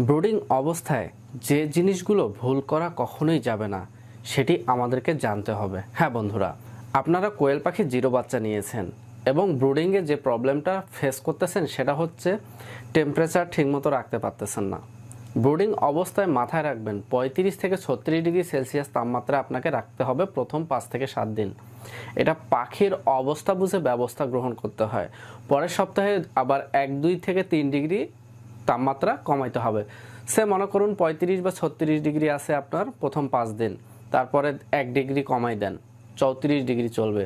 Brooding অবস্থায় যে জিনিসগুলো ভুল করা কখনোই যাবে না সেটি আমাদেরকে জানতে হবে। হ্যাঁ বন্ধুরা, আপনারা কোয়েল পাখি জিরো বাচ্চা নিয়েছেন এবং ব্রুডিংয়ে যে প্রবলেমটা ফেস করতেছেন সেটা হচ্ছে টেম্পারেচার ঠিকমতো রাখতে পারতেছেন না। ব্রুডিং অবস্থায় মাথায় রাখবেন 35 থেকে 36 ডিগ্রি সেলসিয়াস তাপমাত্রা আপনাকে রাখতে হবে প্রথম 5 থেকে 7 দিন। এটা পাখির অবস্থা বুঝে ব্যবস্থা গ্রহণ করতে হয়। পরের সপ্তাহে আবার 1-2 থেকে 3 ডিগ্রি তাপমাত্রা কমাইতে হবে। সে মনে করুন 35 বা 36 ডিগ্রি আছে আপনার প্রথম 5 দিন, তারপরে 1 ডিগ্রি কমাই দেন, 34 ডিগ্রি চলবে।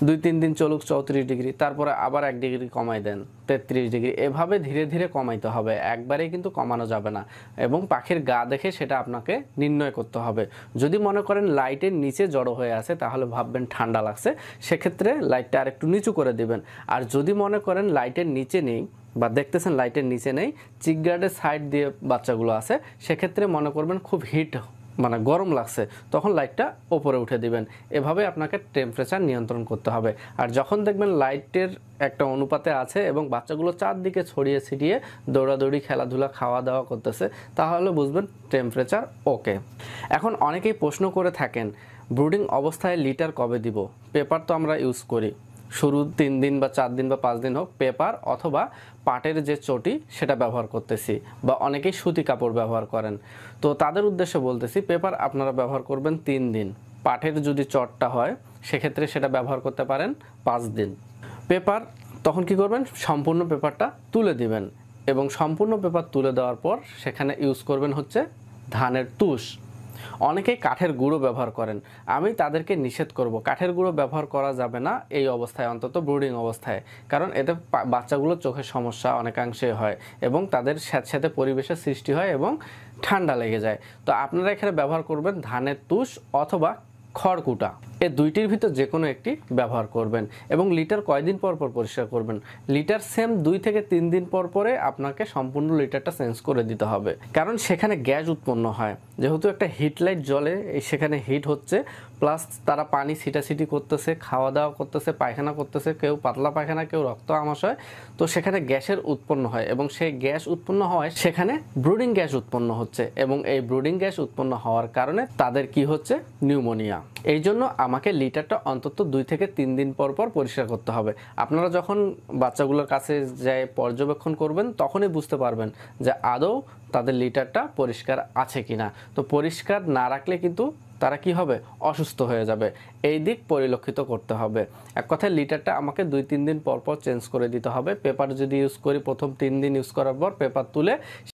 2-3 দিন চলুক 34 ডিগ্রি, তারপরে আবার 1 ডিগ্রি কমাই দেন 33 ডিগ্রি। এভাবে ধীরে ধীরে কমাইতে হবে, একবারেই কিন্তু কমানো যাবে না। এবং পাখির গা দেখে সেটা আপনাকে নির্ণয় করতে হবে। যদি মনে করেন লাইটের নিচে জড়ো হয়ে আছে তাহলে ভাববেন ঠান্ডা লাগছে, সেক্ষেত্রে লাইটটা আর একটু নিচু করে দিবেন। আর যদি মনে করেন লাইটের নিচে নেই বা দেখতেছেন লাইটের নিচে নেই, চিক গার্ডের সাইড দিয়ে বাচ্চাগুলো আছে, সেক্ষেত্রে মনে করবেন খুব হিট মানে গরম লাগছে, তখন লাইটটা ওপরে উঠে দিবেন। এভাবে আপনাকে টেম্পারেচার নিয়ন্ত্রণ করতে হবে। আর যখন দেখবেন লাইটের একটা অনুপাতে আছে এবং বাচ্চাগুলো চারদিকে ছড়িয়ে ছিটিয়ে দৌড়াদৌড়ি খেলাধুলা খাওয়া দাওয়া করতেছে, তাহলে বুঝবেন টেম্পারেচার ওকে। এখন অনেকেই প্রশ্ন করে থাকেন ব্রুডিং অবস্থায় লিটার কবে দিব। পেপার তো আমরা ইউজ করি, শুরু 3 দিন বা 4 দিন বা 5 দিন হোক পেপার অথবা পাটের যে চটি সেটা ব্যবহার করতেছি, বা অনেকেই সুতি কাপড় ব্যবহার করেন। তো তাদের উদ্দেশ্যে বলতেছি পেপার আপনারা ব্যবহার করবেন 3 দিন, পাটের যদি চটটা হয় সেক্ষেত্রে সেটা ব্যবহার করতে পারেন 5 দিন। পেপার তখন কি করবেন, সম্পূর্ণ পেপারটা তুলে দিবেন এবং সম্পূর্ণ পেপার তুলে দেওয়ার পর সেখানে ইউজ করবেন হচ্ছে ধানের তুষ। অনেকেই কাঠের গুঁড়ো ব্যবহার করেন, আমি তাদেরকে নিষেধ করব, কাঠের গুঁড়ো ব্যবহার করা যাবে না এই অবস্থায়, অন্তত ব্রুডিং অবস্থায়। কারণ এতে বাচ্চাগুলোর চোখের সমস্যা অনেকাংশে হয় এবং তাদের স্যাঁতস্যাঁতে পরিবেশের সৃষ্টি হয় এবং ঠান্ডা লেগে যায়। তো আপনারা এখানে ব্যবহার করবেন ধানের তুষ অথবা খড়কুটা, এই দুইটির ভিতর যে কোনো একটি ব্যবহার করবেন। এবং লিটার কয়দিন পর পর পরিষ্কার করবেন, লিটার সেম 2 থেকে 3 দিন পর পরে আপনাকে সম্পূর্ণ লিটারটা চেঞ্জ করে দিতে হবে। কারণ সেখানে গ্যাস উৎপন্ন হয়, যেহেতু একটা হিট লাইট জ্বলে, সেখানে হিট হচ্ছে, প্লাস তারা পানি ছিটাছিটি করতেছে, খাওয়া দাওয়া করতেছে, পায়খানা করতেছে, কেউ পাতলা পায়খানা, কেউ রক্ত আমাশয়, তো সেখানে গ্যাসের উৎপন্ন হয় এবং সেই গ্যাস উৎপন্ন হওয়ায় সেখানে ব্রুডিং গ্যাস উৎপন্ন হচ্ছে এবং এই ব্রুডিং গ্যাস উৎপন্ন হওয়ার কারণে তাদের কি হচ্ছে, নিউমোনিয়া। এই জন্য আমাকে লিটারটা অন্তত 2 থেকে 3 দিন পর পর পরিষ্কার করতে হবে। আপনারা যখন বাচ্চাগুলোর কাছে যায় পর্যবেক্ষণ করবেন তখনই বুঝতে পারবেন যে আদৌ তাদের লিটারটা পরিষ্কার আছে কিনা। তো পরিষ্কার না রাখলে কিন্তু তারা কি হবে, অসুস্থ হয়ে যাবে। এই দিক পরিলক্ষিত করতে হবে। এক কথায় লিটারটা আমাকে 2-3 দিন পর পর চেঞ্জ করে দিতে হবে। পেপার যদি ইউজ করি প্রথম 3 দিন ইউজ করার পর পেপার তুলে